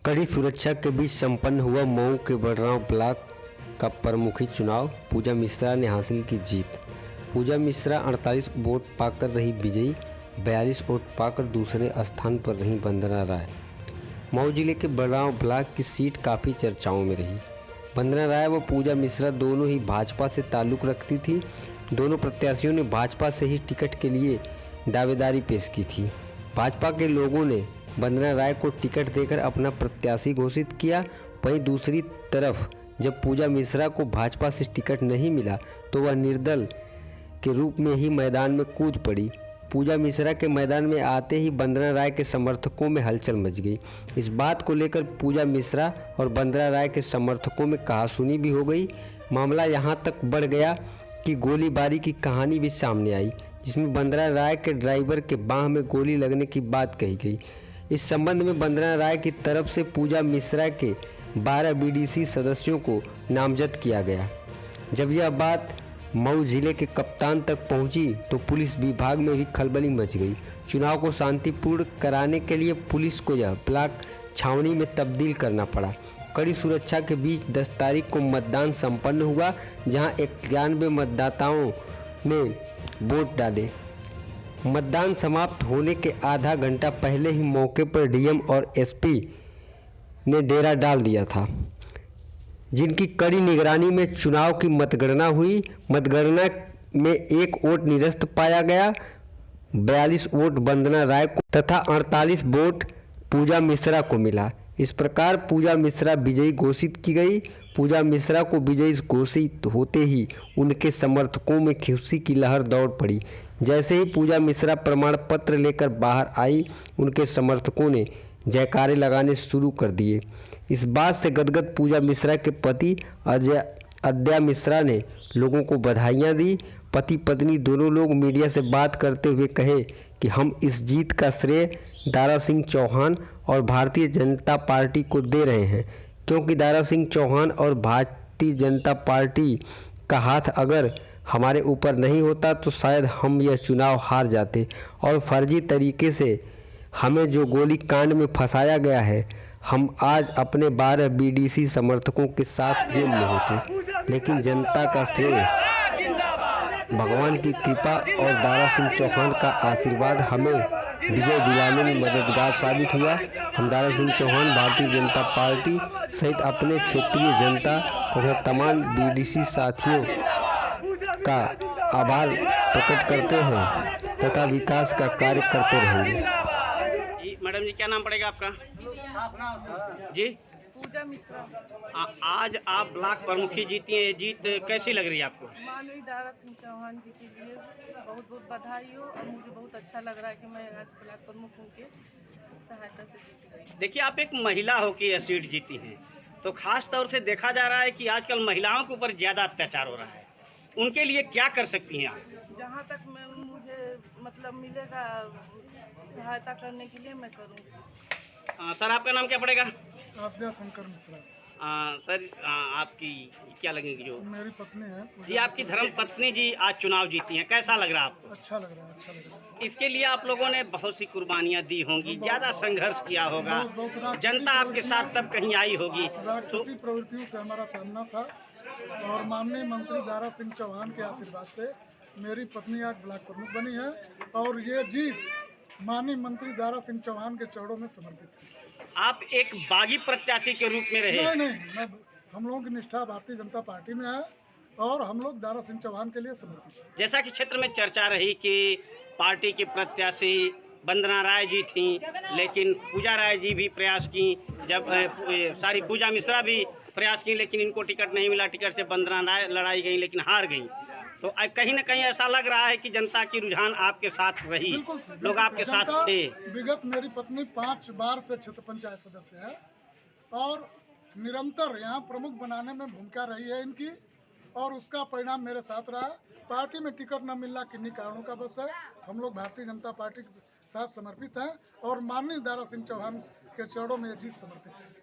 कड़ी सुरक्षा के बीच संपन्न हुआ मऊ के बड़गांव ब्लॉक का प्रमुखी चुनाव। पूजा मिश्रा ने हासिल की जीत। पूजा मिश्रा 48 वोट पाकर रही विजयी, 42 वोट पाकर दूसरे स्थान पर रही वंदना राय। मऊ जिले के बड़गांव ब्लॉक की सीट काफ़ी चर्चाओं में रही। वंदना राय व पूजा मिश्रा दोनों ही भाजपा से ताल्लुक़ रखती थी। दोनों प्रत्याशियों ने भाजपा से ही टिकट के लिए दावेदारी पेश की थी। भाजपा के लोगों ने वंदना राय को टिकट देकर अपना प्रत्याशी घोषित किया। वहीं दूसरी तरफ जब पूजा मिश्रा को भाजपा से टिकट नहीं मिला तो वह निर्दल के रूप में ही मैदान में कूद पड़ी। पूजा मिश्रा के मैदान में आते ही वंदना राय के समर्थकों में हलचल मच गई। इस बात को लेकर पूजा मिश्रा और वंदना राय के समर्थकों में कहासुनी भी हो गई। मामला यहां तक बढ़ गया कि गोलीबारी की कहानी भी सामने आई, जिसमें वंदना राय के ड्राइवर के बाह में गोली लगने की बात कही गई। इस संबंध में वंदना राय की तरफ से पूजा मिश्रा के 12 बीडीसी सदस्यों को नामजद किया गया। जब यह बात मऊ जिले के कप्तान तक पहुंची तो पुलिस विभाग में भी खलबली मच गई। चुनाव को शांतिपूर्ण कराने के लिए पुलिस को यह ब्लॉक छावनी में तब्दील करना पड़ा। कड़ी सुरक्षा के बीच 10 तारीख को मतदान संपन्न हुआ, जहां 91 मतदाताओं ने वोट डाले। मतदान समाप्त होने के आधा घंटा पहले ही मौके पर डीएम और एसपी ने डेरा डाल दिया था, जिनकी कड़ी निगरानी में चुनाव की मतगणना हुई। मतगणना में 1 वोट निरस्त पाया गया। 42 वोट वंदना राय को तथा 48 वोट पूजा मिश्रा को मिला। इस प्रकार पूजा मिश्रा विजयी घोषित की गई। पूजा मिश्रा को विजयी घोषित होते ही उनके समर्थकों में खुशी की लहर दौड़ पड़ी। जैसे ही पूजा मिश्रा प्रमाण पत्र लेकर बाहर आई, उनके समर्थकों ने जयकारे लगाने शुरू कर दिए। इस बात से गदगद पूजा मिश्रा के पति अद्या मिश्रा ने लोगों को बधाइयां दी। पति पत्नी दोनों लोग मीडिया से बात करते हुए कहे कि हम इस जीत का श्रेय दारा सिंह चौहान और भारतीय जनता पार्टी को दे रहे हैं, क्योंकि दारा सिंह चौहान और भारतीय जनता पार्टी का हाथ अगर हमारे ऊपर नहीं होता तो शायद हम यह चुनाव हार जाते और फर्जी तरीके से हमें जो गोली कांड में फंसाया गया है, हम आज अपने 12 बीडीसी समर्थकों के साथ जेल में होते। लेकिन जनता का श्रेय, भगवान की कृपा और दारा सिंह चौहान का आशीर्वाद हमें विजय दिलाने में मददगार साबित हुआ। हम दारा सिंह चौहान, भारतीय जनता पार्टी सहित अपने क्षेत्रीय जनता तथा तमाम बीडीसी साथियों का आभार प्रकट करते हैं तथा विकास का कार्य करते रहेंगे। मैडम जी, क्या नाम पड़ेगा आपका? जी, पूजा मिश्रा। आज आप ब्लॉक प्रमुखी जीती हैं, जीत कैसी लग रही है आपको? माननीय दारा सिंह चौहान जी के लिए बहुत बहुत बधाई हो और मुझे बहुत अच्छा लग रहा है कि मैं आज ब्लॉक प्रमुख उनके सहायता से जीत गई। देखिए, आप एक महिला होकर यह सीट जीती हैं, तो खास तौर से देखा जा रहा है कि आजकल महिलाओं के ऊपर ज़्यादा अत्याचार हो रहा है। उनके लिए क्या कर सकती हैं आप? जहाँ तक मुझे मतलब मिलेगा सहायता करने के लिए मैं करूँगी। सर, आपका नाम क्या पड़ेगा? अद्या शंकर मिश्रा। सर, आपकी क्या लगेगी? जो मेरी पत्नी है जी, आपकी धर्म पत्नी जी आज चुनाव जीती हैं, कैसा लग रहा है आपको? अच्छा लग रहा है, अच्छा लग रहा है। इसके लिए आप लोगों ने बहुत सी कुर्बानियाँ दी होंगी, ज़्यादा संघर्ष किया होगा, बहुत जनता आपके साथ तब कहीं आई होगी। राक्षसी प्रवृत्तियों से हमारा सामना था और माननीय मंत्री दारा सिंह चौहान के आशीर्वाद से मेरी पत्नी आज ब्लॉक प्रमुख बनी है और ये जीत माननीय मंत्री दारा सिंह चौहान के चरणों में समर्पित है। आप एक बागी प्रत्याशी के रूप में रहे? नहीं, हम लोगों की निष्ठा भारतीय जनता पार्टी में है और हम लोग दारा सिंह चौहान के लिए समर्पित हैं। जैसा कि क्षेत्र में चर्चा रही कि पार्टी के प्रत्याशी वंदना राय जी थी, लेकिन पूजा राय जी भी प्रयास की, जब पूजा मिश्रा भी प्रयास की, लेकिन इनको टिकट नहीं मिला। टिकट से वंदना राय लड़ाई गई लेकिन हार गई। तो कहीं न कहीं ऐसा लग रहा है कि जनता की रुझान आपके साथ रही, लोग आपके साथ थे। विगत मेरी पत्नी 5 बार से क्षेत्र पंचायत सदस्य है और निरंतर यहाँ प्रमुख बनाने में भूमिका रही है इनकी और उसका परिणाम मेरे साथ रहा। पार्टी में टिकट न मिलना किन्हीं कारणों का बस है। हम लोग भारतीय जनता पार्टी के साथ समर्पित हैं और माननीय दारा सिंह चौहान के चरणों में ये जीत समर्पित है।